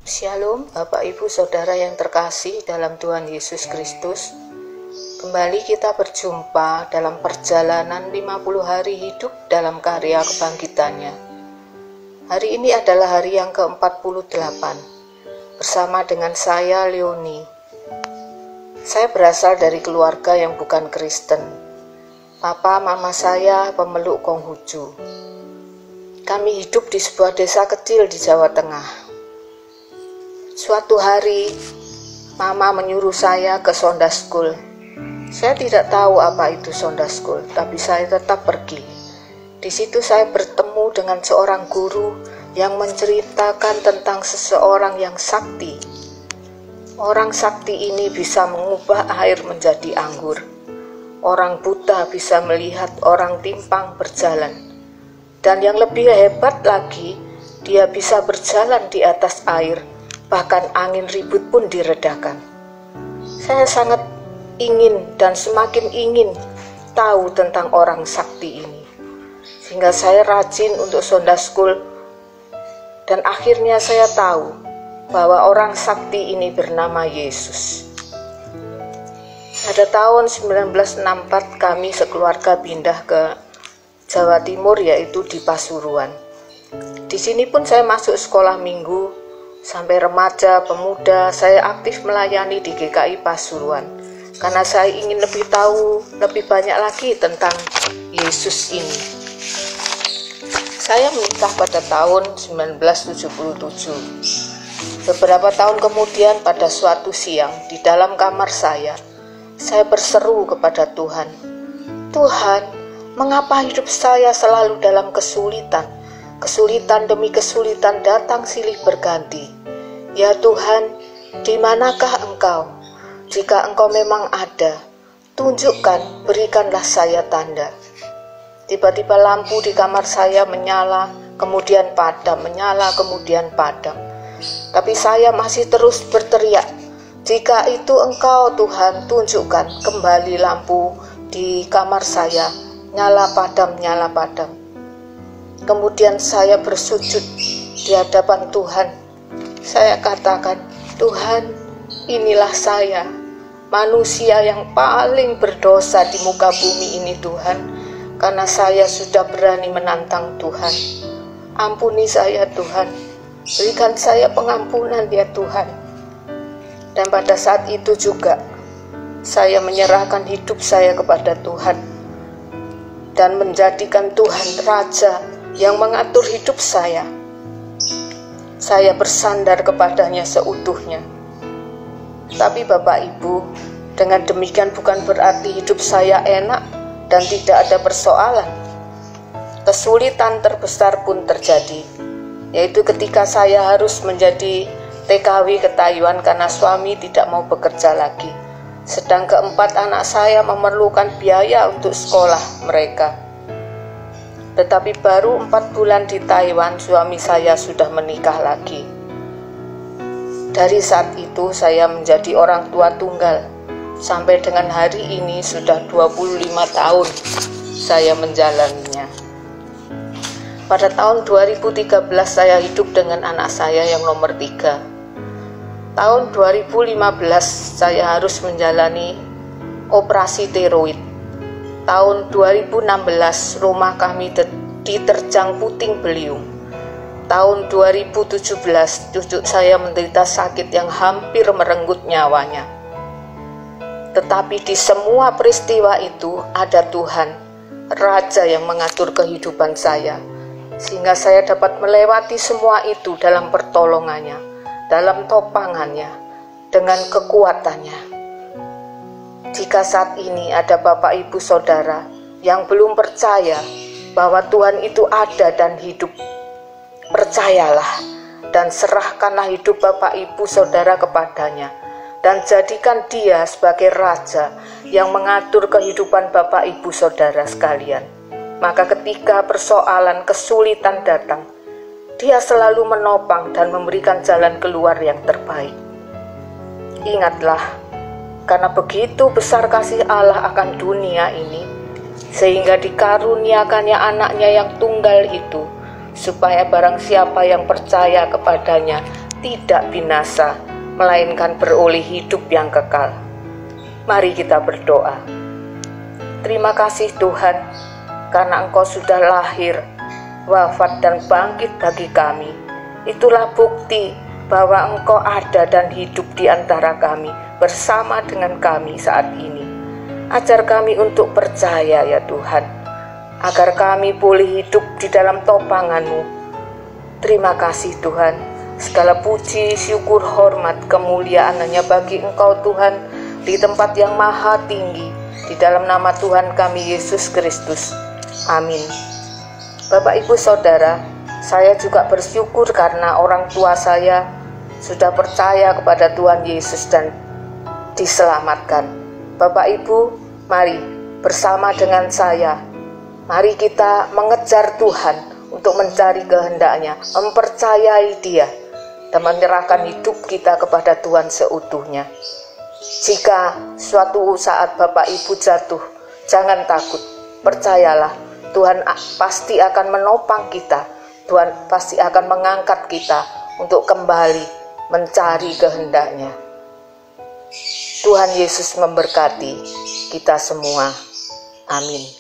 Shalom Bapak Ibu Saudara yang terkasih dalam Tuhan Yesus Kristus. Kembali kita berjumpa dalam perjalanan 50 hari hidup dalam karya kebangkitannya. Hari ini adalah hari yang ke-48 bersama dengan saya Leoni. Saya berasal dari keluarga yang bukan Kristen. Papa mama saya pemeluk Konghucu. Kami hidup di sebuah desa kecil di Jawa Tengah. Suatu hari, Mama menyuruh saya ke Sunday School. Saya tidak tahu apa itu Sunday School, tapi saya tetap pergi. Di situ saya bertemu dengan seorang guru yang menceritakan tentang seseorang yang sakti. Orang sakti ini bisa mengubah air menjadi anggur. Orang buta bisa melihat orang timpang berjalan. Dan yang lebih hebat lagi, dia bisa berjalan di atas air. Bahkan angin ribut pun diredakan. Saya sangat ingin dan semakin ingin tahu tentang orang sakti ini. Sehingga saya rajin untuk Sunday School. Dan akhirnya saya tahu bahwa orang sakti ini bernama Yesus. Pada tahun 1964 kami sekeluarga pindah ke Jawa Timur, yaitu di Pasuruan. Di sini pun saya masuk sekolah minggu. Sampai remaja, pemuda, saya aktif melayani di GKI Pasuruan karena saya ingin lebih tahu lebih banyak lagi tentang Yesus ini. Saya menikah pada tahun 1977. Beberapa tahun kemudian pada suatu siang di dalam kamar saya berseru kepada Tuhan, "Tuhan, mengapa hidup saya selalu dalam kesulitan? Kesulitan demi kesulitan datang silih berganti. Ya Tuhan, di manakah Engkau? Jika Engkau memang ada, tunjukkan, berikanlah saya tanda." Tiba-tiba lampu di kamar saya menyala, kemudian padam, menyala, kemudian padam. Tapi saya masih terus berteriak, "Jika itu Engkau Tuhan, tunjukkan." Kembali lampu di kamar saya, nyala padam, nyala padam. Kemudian saya bersujud di hadapan Tuhan. Saya katakan, "Tuhan, inilah saya, manusia yang paling berdosa di muka bumi ini Tuhan, karena saya sudah berani menantang Tuhan. Ampuni saya Tuhan, berikan saya pengampunan ya Tuhan." Dan pada saat itu juga, saya menyerahkan hidup saya kepada Tuhan, dan menjadikan Tuhan Raja yang mengatur hidup saya. Saya bersandar kepadanya seutuhnya. Tapi Bapak Ibu, dengan demikian bukan berarti hidup saya enak dan tidak ada persoalan. Kesulitan terbesar pun terjadi, yaitu ketika saya harus menjadi TKW ke Taiwan karena suami tidak mau bekerja lagi. Sedang keempat anak saya memerlukan biaya untuk sekolah mereka. Tetapi baru 4 bulan di Taiwan, suami saya sudah menikah lagi. Dari saat itu saya menjadi orang tua tunggal. Sampai dengan hari ini sudah 25 tahun saya menjalaninya. Pada tahun 2013 saya hidup dengan anak saya yang nomor 3. Tahun 2015 saya harus menjalani operasi tiroid. Tahun 2016 rumah kami diterjang puting beliung. Tahun 2017 cucu saya menderita sakit yang hampir merenggut nyawanya. Tetapi di semua peristiwa itu ada Tuhan, Raja yang mengatur kehidupan saya, sehingga saya dapat melewati semua itu dalam pertolongannya, dalam topangannya, dengan kekuatannya. Jika saat ini ada Bapak Ibu Saudara yang belum percaya bahwa Tuhan itu ada dan hidup, percayalah dan serahkanlah hidup Bapak Ibu Saudara kepadanya, dan jadikan Dia sebagai Raja yang mengatur kehidupan Bapak Ibu Saudara sekalian. Maka ketika persoalan kesulitan datang, Dia selalu menopang dan memberikan jalan keluar yang terbaik. Ingatlah, karena begitu besar kasih Allah akan dunia ini, sehingga dikaruniakannya anaknya yang tunggal itu, supaya barang siapa yang percaya kepadanya tidak binasa, melainkan beroleh hidup yang kekal. Mari kita berdoa. Terima kasih Tuhan, karena Engkau sudah lahir, wafat dan bangkit bagi kami. Itulah bukti bahwa Engkau ada dan hidup di antara kami, bersama dengan kami saat ini. Ajar kami untuk percaya ya Tuhan, agar kami boleh hidup di dalam topangan-Mu. Terima kasih Tuhan, segala puji, syukur, hormat, kemuliaan hanya bagi Engkau Tuhan, di tempat yang maha tinggi, di dalam nama Tuhan kami Yesus Kristus. Amin. Bapak Ibu Saudara, saya juga bersyukur karena orang tua saya sudah percaya kepada Tuhan Yesus dan diselamatkan. Bapak Ibu, mari bersama dengan saya, mari kita mengejar Tuhan untuk mencari kehendak-Nya, mempercayai Dia, dan menyerahkan hidup kita kepada Tuhan seutuhnya. Jika suatu saat Bapak Ibu jatuh, jangan takut, percayalah, Tuhan pasti akan menopang kita, Tuhan pasti akan mengangkat kita untuk kembali mencari kehendak-Nya. Tuhan Yesus memberkati kita semua. Amin.